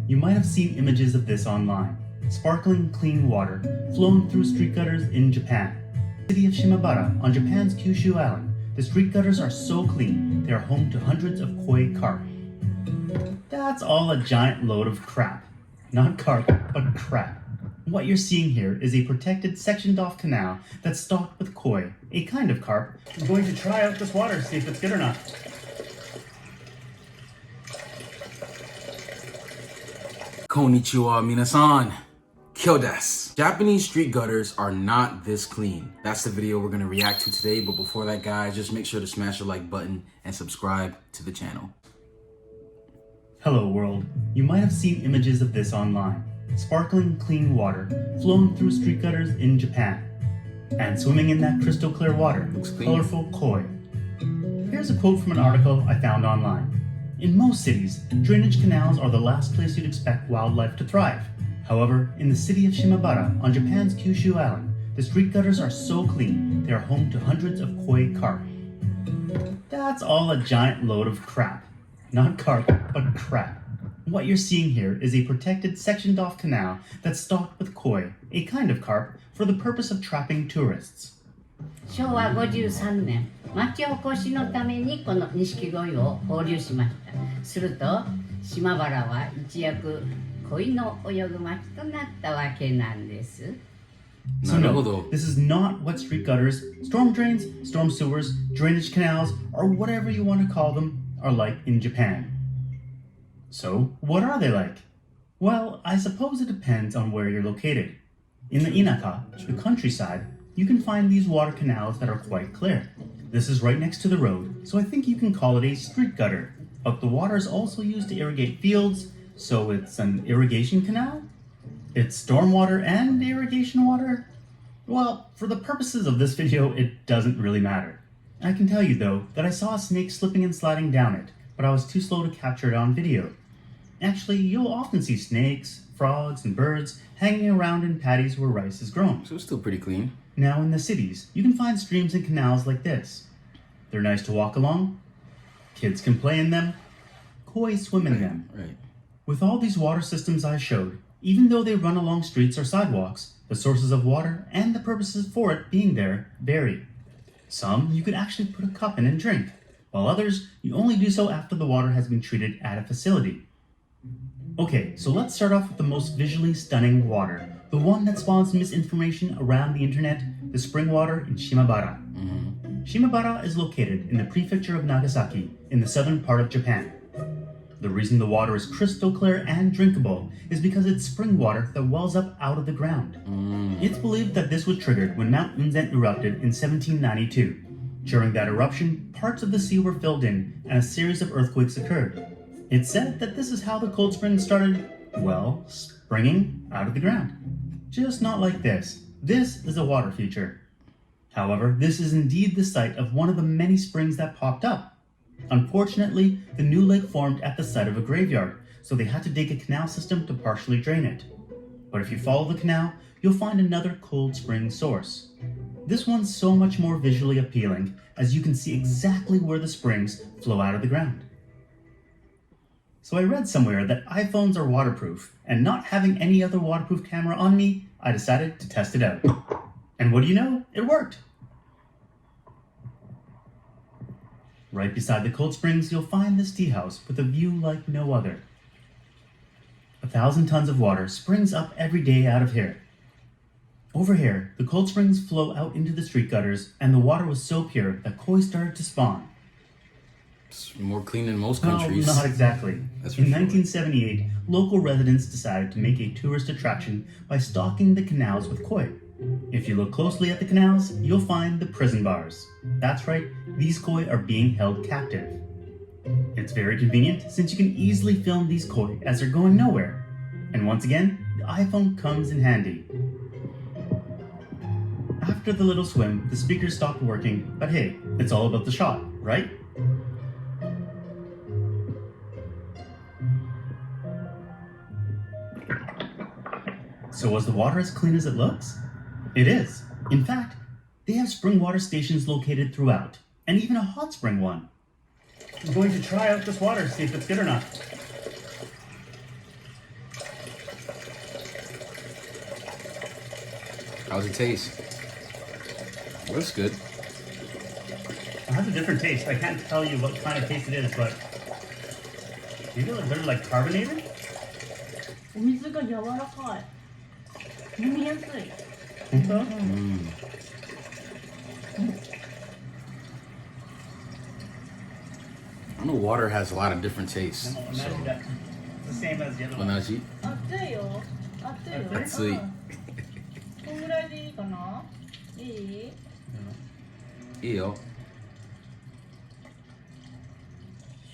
you might have seen images of this online. Sparkling clean water flowing through street gutters in Japan. In the city of Shimabara on Japan's Kyushu Island, the street gutters are so clean they are home to hundreds of koi carp. That's all a giant load of crap. Not carp, but crap. What you're seeing here is a protected sectioned off canal that's stocked with koi, a kind of carp. I'm going to try out this water, see if it's good or not. Konnichiwa minasan. Kyo desu. Japanese street gutters are not this clean. That's the video we're gonna react to today, but before that, guys, just make sure to smash the like button and subscribe to the channel. Hello world. You might have seen images of this online. Sparkling clean water flowing through street gutters in Japan. And swimming in that crystal clear water, looks clean. Colorful koi. Here's a quote from an article I found online. In most cities, drainage canals are the last place you'd expect wildlife to thrive. However, in the city of Shimabara on Japan's Kyushu Island, the street gutters are so clean they are home to hundreds of koi carp. That's all a giant load of crap. Not carp, but crap. What you're seeing here is a protected sectioned off canal that's stocked with koi, a kind of carp, for the purpose of trapping tourists. 昭和53年、町おこしのためにこの錦鯉を放流しました。すると、島原は一躍鯉の泳ぐ町となったわけなんです。So no, this is not what street gutters, storm drains, storm sewers, drainage canals, or whatever you want to call them, are like in Japan. So, what are they like? Well, I suppose it depends on where you're located. In the inaka, the countryside, you can find these water canals that are quite clear. This is right next to the road, so I think you can call it a street gutter. But the water is also used to irrigate fields, so it's an irrigation canal? It's stormwater and irrigation water? Well, for the purposes of this video, it doesn't really matter. I can tell you though, that I saw a snake slipping and sliding down it, but I was too slow to capture it on video. Actually, you'll often see snakes, frogs, and birds hanging around in paddies where rice is grown. So it's still pretty clean. Now in the cities, you can find streams and canals like this. They're nice to walk along. Kids can play in them. Koi swim in them. Right. With all these water systems I showed, even though they run along streets or sidewalks, the sources of water and the purposes for it being there vary. Some you could actually put a cup in and drink, while others you only do so after the water has been treated at a facility. Okay, so let's start off with the most visually stunning water, the one that spawns misinformation around the internet, the spring water in Shimabara. Shimabara is located in the prefecture of Nagasaki in the southern part of Japan. The reason the water is crystal clear and drinkable is because it's spring water that wells up out of the ground. It's believed that this was triggered when Mount Unzen erupted in 1792. During that eruption, parts of the sea were filled in and a series of earthquakes occurred. It's said that this is how the cold springs started, well, springing out of the ground. Just not like this. This is a water feature. However, this is indeed the site of one of the many springs that popped up. Unfortunately, the new lake formed at the site of a graveyard, so they had to dig a canal system to partially drain it. But if you follow the canal, you'll find another cold spring source. This one's so much more visually appealing, as you can see exactly where the springs flow out of the ground. So I read somewhere that iPhones are waterproof, and not having any other waterproof camera on me, I decided to test it out. And what do you know? It worked! Right beside the cold springs, you'll find this tea house with a view like no other. 1,000 tons of water springs up every day out of here. Over here, the cold springs flow out into the street gutters, and the water was so pure that koi started to spawn. It's more clean than most countries. No, not exactly. That's In 1978, local residents decided to make a tourist attraction by stocking the canals with koi. If you look closely at the canals, you'll find the prison bars. That's right, these koi are being held captive. It's very convenient since you can easily film these koi as they're going nowhere. And once again, the iPhone comes in handy. After the little swim, the speakers stopped working, but hey, it's all about the shot, right? So was the water as clean as it looks? It is. In fact, they have spring water stations located throughout, and even a hot spring one. I'm going to try out this water, see if it's good or not. How's it taste? Looks good. It has a different taste. I can't tell you what kind of taste it is, but maybe they're like carbonated? お水が柔らかい。飲みやすい。本当? I know water has a lot of different tastes. No, imagine that. It's the same as the other one. 同じ熱いよ。熱いよ。熱いうんこんぐらいでいいかな。いい。いいよ。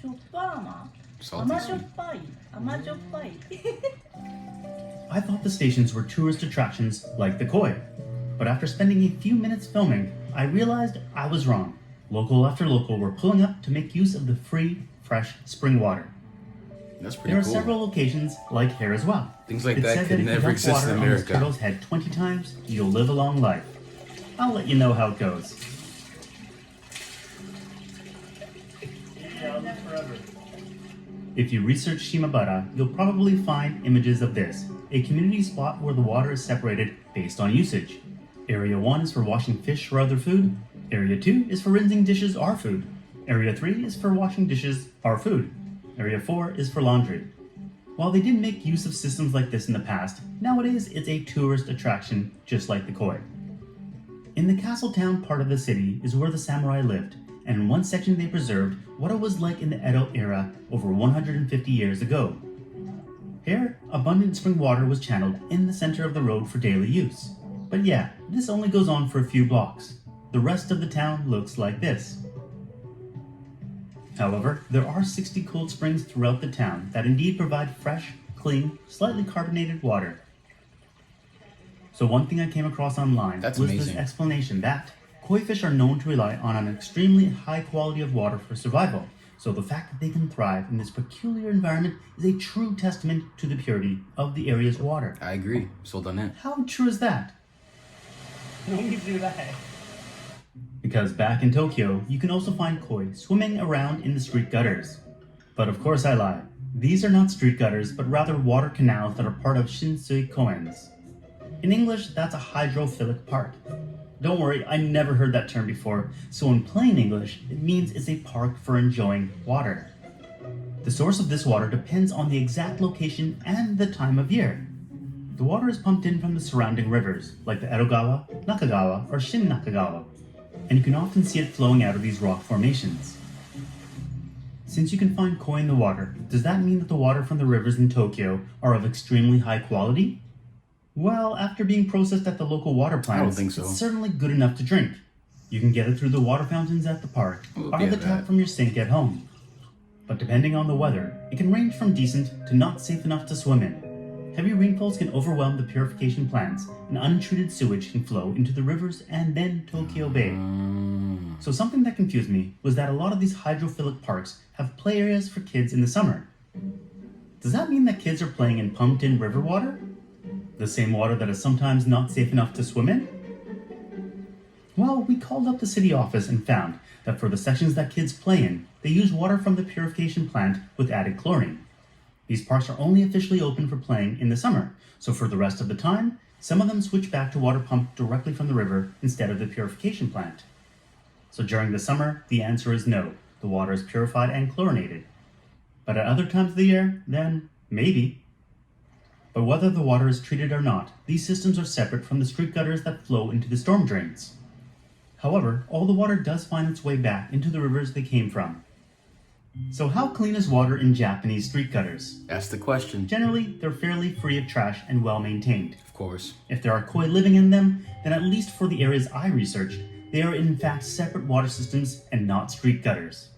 しょっぱな。 Salty 甘じょっ sweet. ぱい。甘じょっぱい。 I thought the stations were tourist attractions like the koi. But after spending a few minutes filming, I realized I was wrong. Local after local were pulling up to make use of the free, fresh spring water. That's pretty There are cool. several locations like here as well. Things like It that said could if you never dump exist water in on this America. turtle's head 20 times, you'll live a long life. I'll let you know how it goes. If you research Shimabara, you'll probably find images of this, a community spot where the water is separated based on usage. Area 1 is for washing fish or other food. Area 2 is for rinsing dishes or food. Area 3 is for washing dishes or food. Area 4 is for laundry. While they didn't make use of systems like this in the past, nowadays it's a tourist attraction just like the koi. In the castle town part of the city is where the samurai lived, and in one section they preserved what it was like in the Edo era over 150 years ago. Here, abundant spring water was channeled in the center of the road for daily use. But yeah, this only goes on for a few blocks. The rest of the town looks like this. However, there are 60 cold springs throughout the town that indeed provide fresh, clean, slightly carbonated water. So one thing I came across online That's was amazing. this explanation that koi fish are known to rely on an extremely high quality of water for survival. So the fact that they can thrive in this peculiar environment is a true testament to the purity of the area's water. I agree. So done it. How true is that? Because back in Tokyo, you can also find koi swimming around in the street gutters. But of course I lied. These are not street gutters, but rather water canals that are part of Shinsui koens. In English, that's a hydrophilic park. Don't worry, I never heard that term before, so in plain English, it means it's a park for enjoying water. The source of this water depends on the exact location and the time of year. The water is pumped in from the surrounding rivers, like the Edogawa, Nakagawa, or Shin Nakagawa, and you can often see it flowing out of these rock formations. Since you can find koi in the water, does that mean that the water from the rivers in Tokyo are of extremely high quality? Well, after being processed at the local water plants, I don't think so. it's certainly good enough to drink. You can get it through the water fountains at the park, We'll or get the tap that. from your sink at home. But depending on the weather, it can range from decent to not safe enough to swim in. Heavy rainfalls can overwhelm the purification plants, and untreated sewage can flow into the rivers and then Tokyo Bay. So something that confused me was that a lot of these hydrophilic parks have play areas for kids in the summer. Does that mean that kids are playing in pumped-in river water? The same water that is sometimes not safe enough to swim in? Well, we called up the city office and found that for the sections that kids play in, they use water from the purification plant with added chlorine. These parks are only officially open for playing in the summer, so for the rest of the time, some of them switch back to water pumped directly from the river instead of the purification plant. So during the summer, the answer is no, the water is purified and chlorinated. But at other times of the year, then maybe. But whether the water is treated or not, these systems are separate from the street gutters that flow into the storm drains. However, all the water does find its way back into the rivers they came from. So how clean is water in Japanese street gutters? That's the question. Generally, they're fairly free of trash and well maintained. Of course. If there are koi living in them, then at least for the areas I researched, they are in fact separate water systems and not street gutters.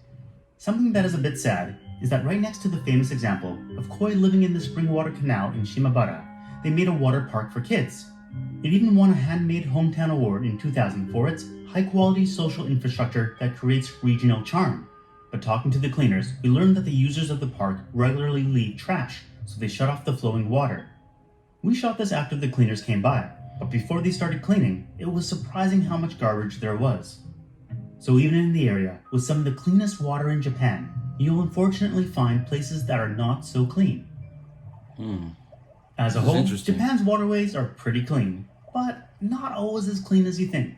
Something that is a bit sad is that right next to the famous example of koi living in the spring water canal in Shimabara, they made a water park for kids. It even won a Handmade Hometown Award in 2000 for its high-quality social infrastructure that creates regional charm. But talking to the cleaners, we learned that the users of the park regularly leave trash, so they shut off the flowing water. We shot this after the cleaners came by, but before they started cleaning, it was surprising how much garbage there was. So even in the area with some of the cleanest water in Japan, you'll unfortunately find places that are not so clean. As a This is whole, interesting. Japan's waterways are pretty clean, but not always as clean as you think.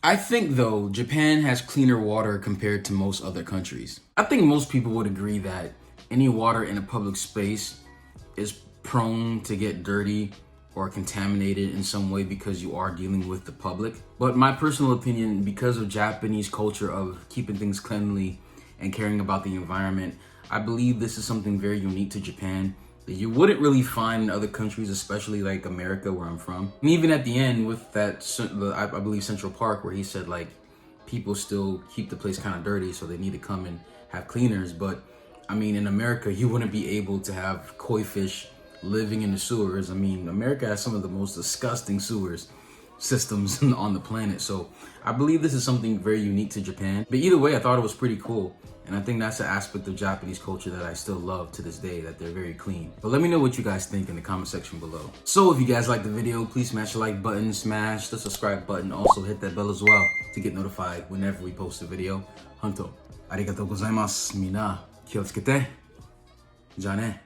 I think, though, Japan has cleaner water compared to most other countries. I think most people would agree that any water in a public space is prone to get dirty or contaminated in some way because you are dealing with the public. But my personal opinion, because of Japanese culture of keeping things cleanly and caring about the environment, I believe this is something very unique to Japan that you wouldn't really find in other countries, especially like America, where I'm from. And even at the end with that, I believe Central Park, where he said like people still keep the place kind of dirty, so they need to come and have cleaners. But I mean, in America, you wouldn't be able to have koi fish living in the sewers. I mean, America has some of the most disgusting sewers systems on the planet. So I believe this is something very unique to Japan. But either way, I thought it was pretty cool. And I think that's an aspect of Japanese culture that I still love to this day, that they're very clean. But let me know what you guys think in the comment section below. So if you guys liked the video, please smash the like button, smash the subscribe button. Also hit that bell as well to get notified whenever we post a video. Hontou, arigatou gozaimasu. Mina, 気をつけて。じゃあね。